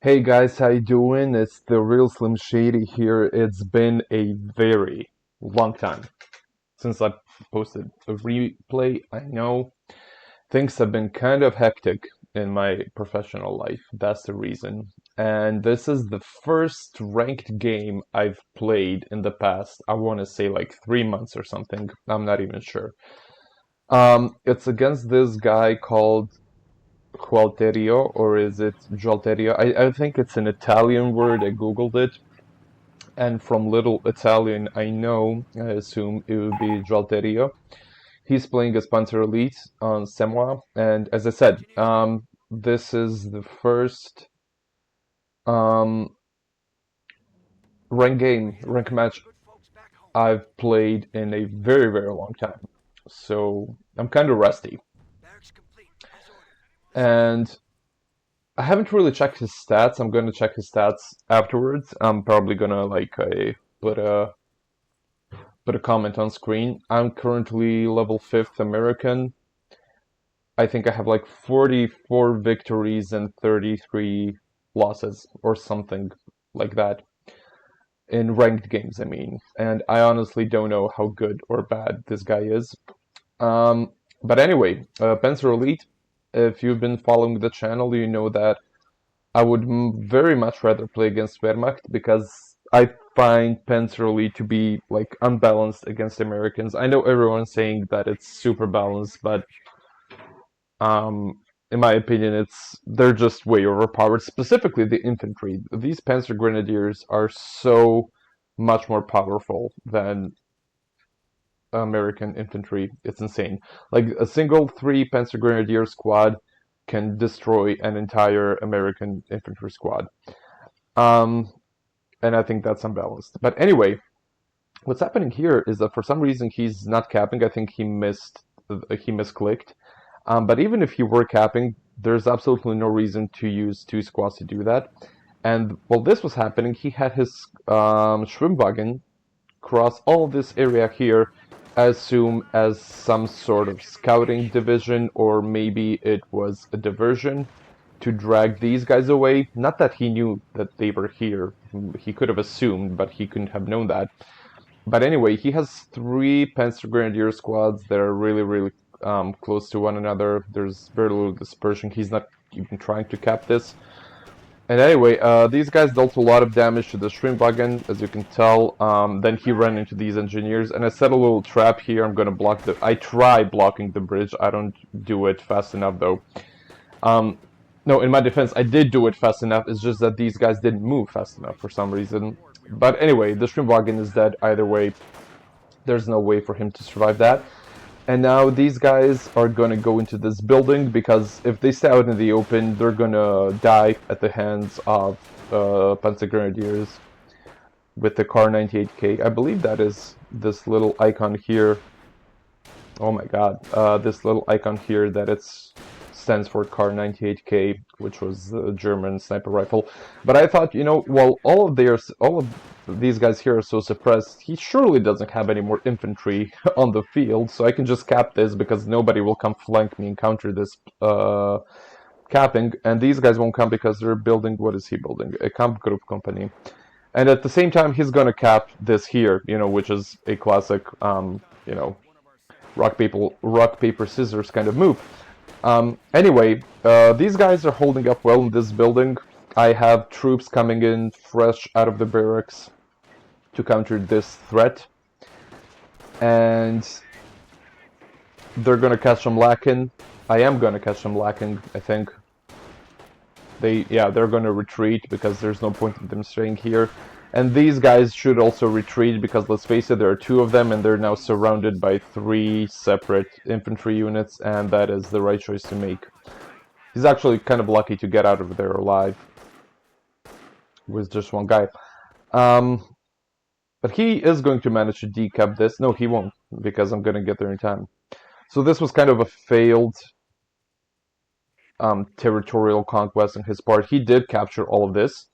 Hey guys, how you doing? It's the Realslimshady here. It's been a very long time since I posted a replay. I know things have been kind of hectic in my professional life. That's the reason. And this is the first ranked game I've played in the past. I want to say like 3 months or something. I'm not even sure. It's against this guy called Gualterio, or is it Gualterio? I think it's an Italian word. I googled it, and from little Italian I know, I assume it would be Gualterio. He's playing as Panzer Elite on Semois, and as I said, this is the first um, rank match I've played in a very, very long time. So I'm kind of rusty, and I haven't really checked his stats. I'm gonna check his stats afterwards. I'm probably gonna put a put a comment on screen. I'm currently level 5th American. I think I have like 44 victories and 33 losses or something like that in ranked games, I mean. And I honestly don't know how good or bad this guy is. Um, but anyway, Panzer Elite, if you've been following the channel, you know that I would very much rather play against Wehrmacht because I find Panzer to be like unbalanced against Americans. I know everyone's saying that it's super balanced, but um, in my opinion, they're just way overpowered. Specifically, the infantry. These Panzer Grenadiers are so much more powerful than American infantry. It's insane. Like a single three Panzer Grenadier squad can destroy an entire American infantry squad. Um, and I think that's unbalanced. But anyway, what's happening here is that for some reason he's not capping. I think he misclicked. But even if he were capping, there's absolutely no reason to use two squads to do that. And while this was happening, he had his Schwimmwagen cross all this area here, assume as some sort of scouting division, or maybe it was a diversion to drag these guys away. Not that he knew that they were here. He could have assumed, but he couldn't have known that. But anyway, he has three Panzer Grenadier squads that are really, really close to one another. There's very little dispersion. He's not even trying to cap this. And anyway, these guys dealt a lot of damage to the Schwimmwagen, as you can tell. Then he ran into these engineers, and I set a little trap here. I'm gonna block the. I try blocking the bridge. I don't do it fast enough though. Um, no, in my defense, I did do it fast enough. It's just that these guys didn't move fast enough for some reason. But anyway, the Schwimmwagen is dead either way. There's no way for him to survive that. And now these guys are gonna go into this building because if they stay out in the open, they're gonna die at the hands of Panzer Grenadiers with the Car 98K. I believe that is this little icon here. Oh my god, this little icon here that stands for Car 98K, which was the German sniper rifle. But I thought, while all of these guys here are so suppressed, he surely doesn't have any more infantry on the field, so I can just cap this because nobody will come flank me and counter this capping, and these guys won't come because they're building, what is he building? A camp group company. And at the same time, he's gonna cap this here, which is a classic, rock, paper, scissors kind of move. Anyway, these guys are holding up well in this building. I have troops coming in fresh out of the barracks to counter this threat. And they're gonna catch them lacking. I am gonna catch them lacking, I think. They're gonna retreat because there's no point in them staying here. And these guys should also retreat because, let's face it, there are two of them and they're now surrounded by three separate infantry units, and that is the right choice to make. He's actually kind of lucky to get out of there alive with just one guy. But he is going to manage to decap this. No, he won't, because I'm going to get there in time. So this was kind of a failed territorial conquest on his part. He did capture all of this,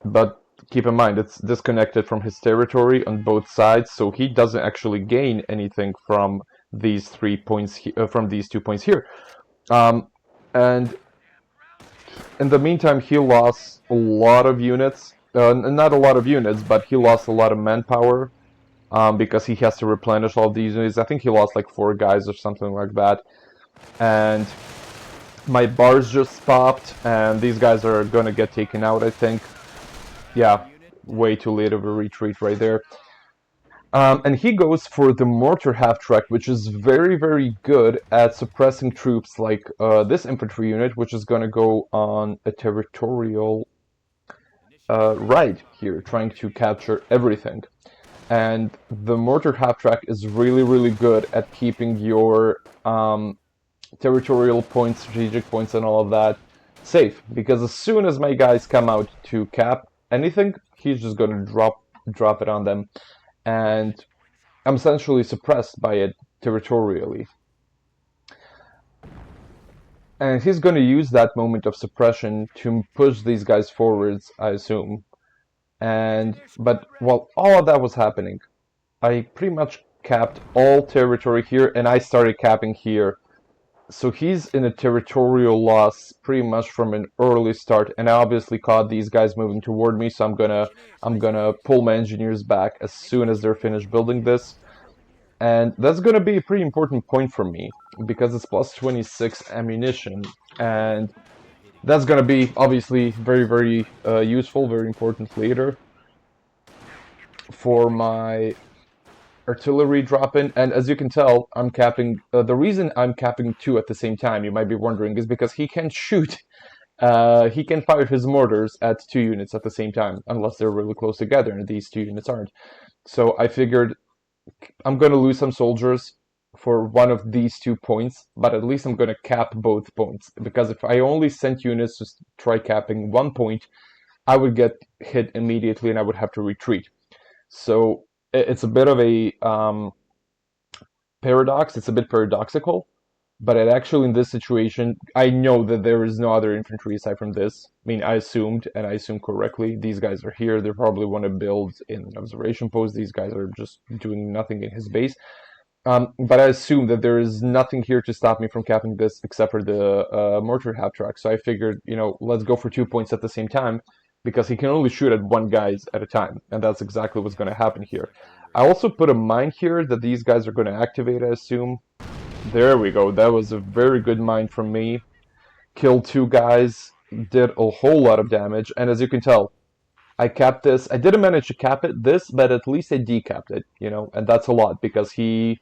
but keep in mind, it's disconnected from his territory on both sides, so he doesn't actually gain anything from these 3 points, from these 2 points here. And In the meantime, he lost a lot of units. Not a lot of units, but he lost a lot of manpower because he has to replenish all of these units. I think he lost like 4 guys or something like that. And my bars just popped, and these guys are gonna get taken out, I think. Yeah, way too late of a retreat right there. And he goes for the mortar half-track, which is very, very good at suppressing troops like this infantry unit, which is going to go on a territorial right here, trying to capture everything. And the mortar half-track is really, really good at keeping your territorial points, strategic points, and all of that safe. Because as soon as my guys come out to cap anything, he's just going to drop it on them. And I'm essentially suppressed by it territorially. And he's going to use that moment of suppression to push these guys forwards, I assume. But while all of that was happening, I pretty much capped all territory here, and I started capping here. So he's in a territorial loss pretty much from an early start, and I obviously caught these guys moving toward me, so I'm gonna pull my engineers back as soon as they're finished building this. And that's going to be a pretty important point for me, because it's plus 26 ammunition, and that's going to be obviously very, very useful, very important later for my artillery drop-in. And as you can tell, I'm capping, the reason I'm capping 2 at the same time, you might be wondering, is because he can shoot, he can fire his mortars at 2 units at the same time, unless they're really close together, and these 2 units aren't. So I figured I'm going to lose some soldiers for one of these 2 points, but at least I'm going to cap both points. Because if I only sent units to try capping 1 point, I would get hit immediately and I would have to retreat. So it's a bit of a paradox, it's a bit paradoxical, but it actually, in this situation, I know that there is no other infantry aside from this. I mean, I assumed, and I assumed correctly, these guys are here. They probably want to build in an observation post. These guys are just doing nothing in his base. But I assume that there is nothing here to stop me from capping this except for the mortar half-track. So I figured, let's go for 2 points at the same time, because he can only shoot at 1 guys at a time. And that's exactly what's going to happen here. I also put a mine here that these guys are going to activate, I assume. There we go. That was a very good mine from me. Killed 2 guys, did a whole lot of damage, and as you can tell, I capped this. I didn't manage to cap this, but at least I decapped it, and that's a lot, because pretty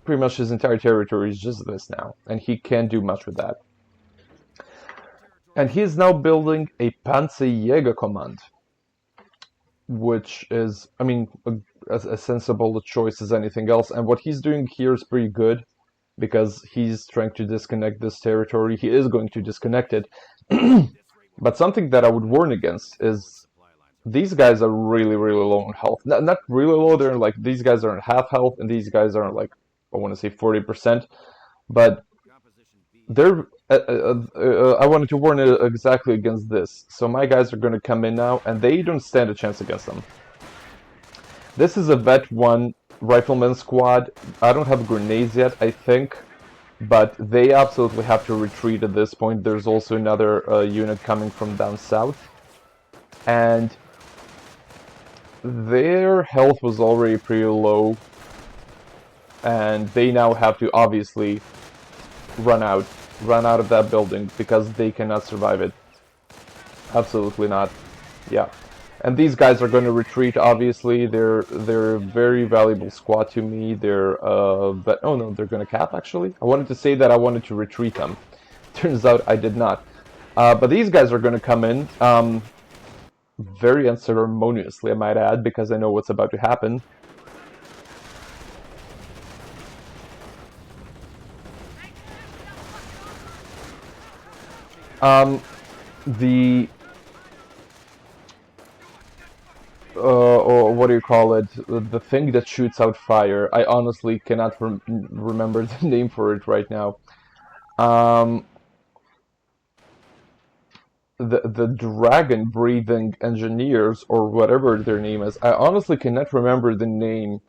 much his entire territory is just this now, and he can't do much with that. And he's now building a Panzerjäger command, which is, I mean, a sensible choice as anything else. And what he's doing here is pretty good, because he's trying to disconnect this territory. He is going to disconnect it. But something that I would warn against is these guys are really, really low on health. Not really low, they're like, these guys are at half health, and these guys are like, I want to say 40%. But they're, I wanted to warn exactly against this. So my guys are going to come in now, and they don't stand a chance against them. This is a Vet 1 rifleman squad. I don't have grenades yet, I think, but they absolutely have to retreat at this point. There's also another unit coming from down south, and their health was already pretty low, and they now have to obviously run out of that building, because they cannot survive it. Absolutely not. Yeah. And these guys are going to retreat, obviously. They're a very valuable squad to me. But oh no, they're going to cap, actually. I wanted to say that I wanted to retreat them. Turns out I did not. But these guys are going to come in very unceremoniously, I might add, because I know what's about to happen. Or what do you call it? The thing that shoots out fire. I honestly cannot remember the name for it right now. The dragon-breathing engineers, or whatever their name is. I honestly cannot remember the name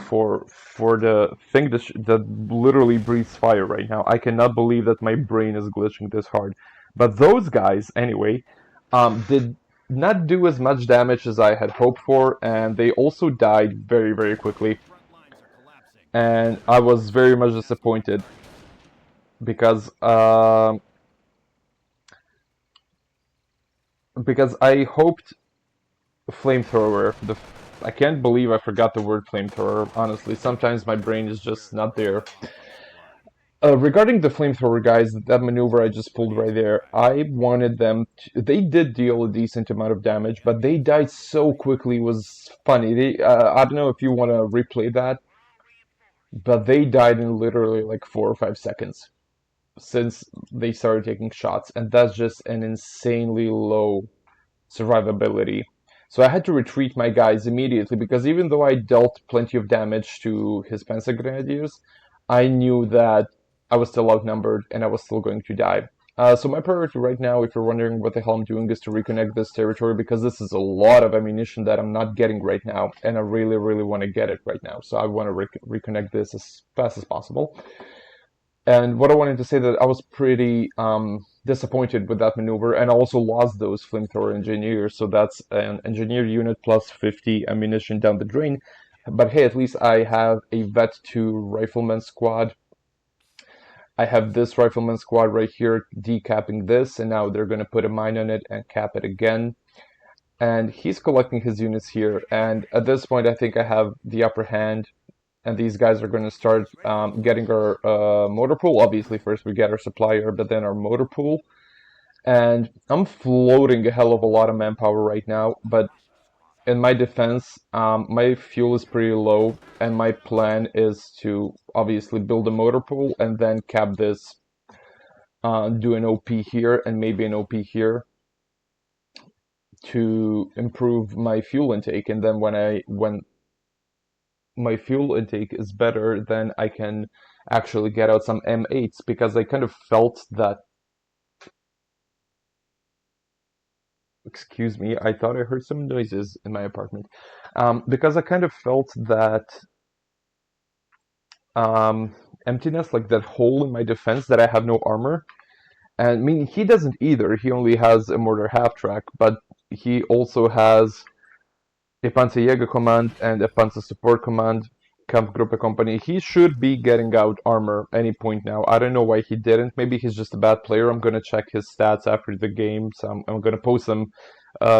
for the thing that literally breathes fire right now. I cannot believe that my brain is glitching this hard. But those guys, anyway, did not do as much damage as I had hoped for, and they also died very, very quickly. And I was very much disappointed because because I hoped flamethrower. I can't believe I forgot the word flamethrower. Honestly, sometimes my brain is just not there. Regarding the flamethrower guys, that maneuver I just pulled right there, I wanted them to, they did deal a decent amount of damage, but they died so quickly. It was funny. I don't know if you want to replay that, but they died in literally like 4 or 5 seconds since they started taking shots, and that's just an insanely low survivability. So I had to retreat my guys immediately because even though I dealt plenty of damage to his Panzer Grenadiers, I knew that I was still outnumbered and I was still going to die. So my priority right now, if you're wondering what the hell I'm doing, is to reconnect this territory because this is a lot of ammunition that I'm not getting right now, and I really, really want to get it right now. So I want to reconnect this as fast as possible. And what I wanted to say that I was pretty disappointed with that maneuver, and I also lost those flamethrower engineers. So that's an engineer unit plus 50 ammunition down the drain. But hey, at least I have a Vet 2 rifleman squad. I have this rifleman squad right here decapping this, and now they're going to put a mine on it and cap it again. And he's collecting his units here, and at this point I think I have the upper hand, and these guys are going to start getting our motor pool. Obviously, first we get our supplier, but then our motor pool. And I'm floating a hell of a lot of manpower right now, but in my defense, my fuel is pretty low, and my plan is to obviously build a motor pool and then cap this, do an OP here and maybe an OP here to improve my fuel intake. And then when my fuel intake is better, then I can actually get out some M8s, because I kind of felt that. Excuse me, I thought I heard some noises in my apartment. Because I kind of felt that emptiness, like that hole in my defense that I have no armor. And I mean, he doesn't either. He only has a mortar half-track, but he also has a Panzerjäger command and a Panzer support command, Kampfgruppe company. He should be getting out armor any point now. I don't know why he didn't. Maybe he's just a bad player. I'm gonna check his stats after the game, so I'm gonna post them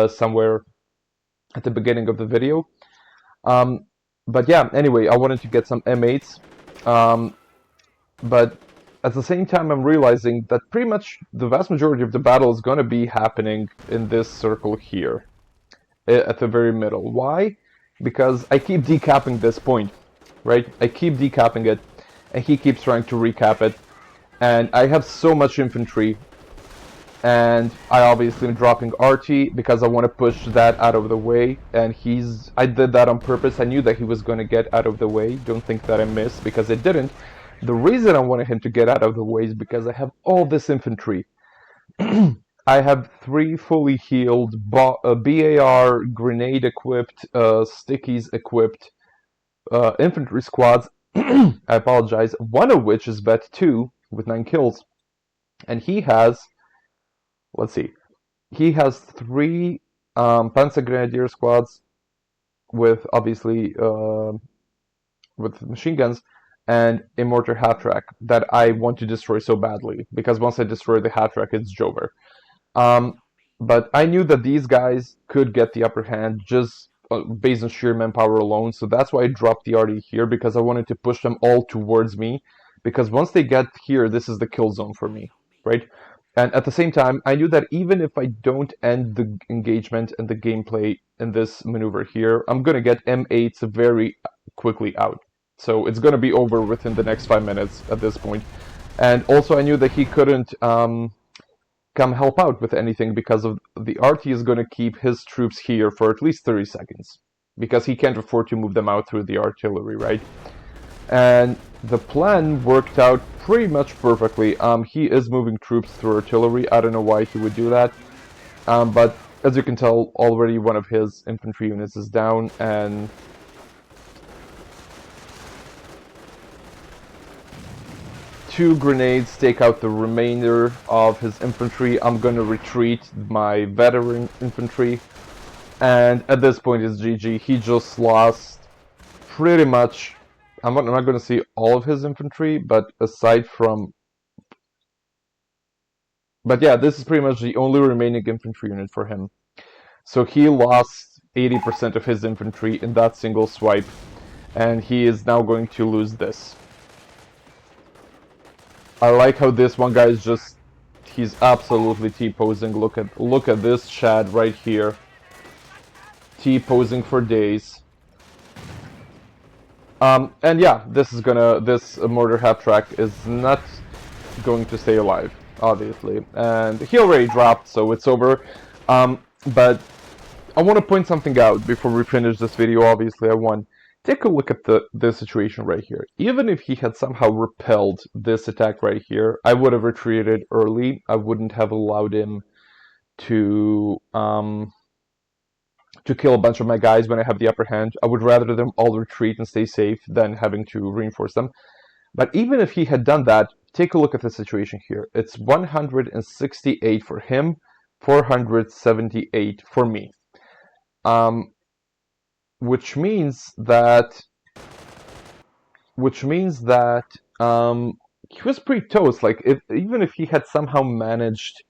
somewhere at the beginning of the video. But yeah, anyway, I wanted to get some M8s. But at the same time, I'm realizing that pretty much the vast majority of the battle is going to be happening in this circle here, at the very middle. Why? Because I keep decapping this point, right? I keep decapping it, and he keeps trying to recap it. And I have so much infantry, and I obviously am dropping RT because I want to push that out of the way, and I did that on purpose. I knew that he was going to get out of the way. Don't think that I missed, because it didn't. The reason I wanted him to get out of the way is because I have all this infantry. I have 3 fully healed, BAR, grenade-equipped, stickies equipped infantry squads. I apologize. One of which is Vet 2 with 9 kills. And he has, let's see, he has 3 Panzer Grenadier squads with, obviously, with machine guns, and a mortar half-track that I want to destroy so badly, because once I destroy the half-track, it's Jover. But I knew that these guys could get the upper hand just based on sheer manpower alone, so that's why I dropped the RD here, because I wanted to push them all towards me, because once they get here, this is the kill zone for me, right? And at the same time, I knew that even if I don't end the engagement and the gameplay in this maneuver here, I'm going to get M8s very quickly out. So it's going to be over within the next 5 minutes at this point. And also I knew that he couldn't come help out with anything, because of the RT is going to keep his troops here for at least 30 seconds. Because he can't afford to move them out through the artillery, right? And the plan worked out pretty much perfectly. He is moving troops through artillery. I don't know why he would do that. But as you can tell, already one of his infantry units is down, and 2 grenades take out the remainder of his infantry. I'm gonna retreat my veteran infantry, and at this point it's GG. He just lost pretty much. I'm not gonna say all of his infantry, but aside from, but yeah, this is pretty much the only remaining infantry unit for him. So he lost 80% of his infantry in that single swipe, and he is now going to lose this. I like how this one guy is just, he's absolutely T-posing. Look at this Chad right here. T-posing for days. And yeah, this mortar half-track is not going to stay alive, obviously. And he already dropped, so it's over. But I want to point something out before we finish this video. Obviously, I won. Take a look at the situation right here. Even if he had somehow repelled this attack right here, I would have retreated early. I wouldn't have allowed him to kill a bunch of my guys when I have the upper hand. I would rather them all retreat and stay safe than having to reinforce them. But even if he had done that, take a look at the situation here. It's 168 for him, 478 for me. Which means that he was pretty toast. Like, even if he had somehow managed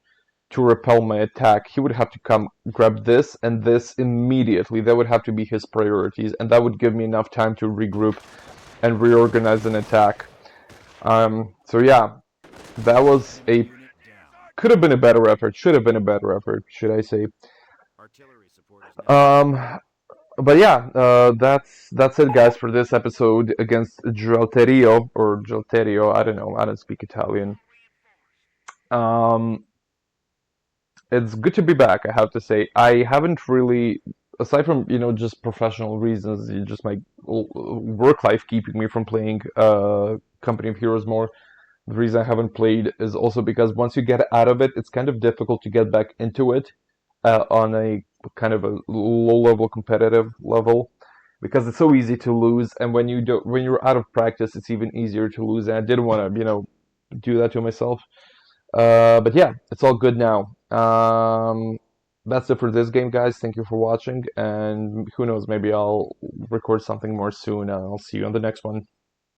to repel my attack, he would have to come grab this and this immediately. That would have to be his priorities, and that would give me enough time to regroup and reorganize an attack. So yeah, that was could have been a better effort, should have been a better effort, should I say. But yeah, that's it, guys, for this episode against Gualterio, or Gualterio, I don't know, I don't speak Italian. It's good to be back, I have to say. I haven't really, aside from, just professional reasons, just my work life keeping me from playing Company of Heroes more. The reason I haven't played is also because once you get out of it, it's kind of difficult to get back into it on a kind of a low-level competitive level, because it's so easy to lose, and when you're out of practice, it's even easier to lose. And I didn't want to, do that to myself. But yeah, it's all good now. That's it for this game, guys. Thank you for watching, and who knows, maybe I'll record something more soon, and I'll see you on the next one.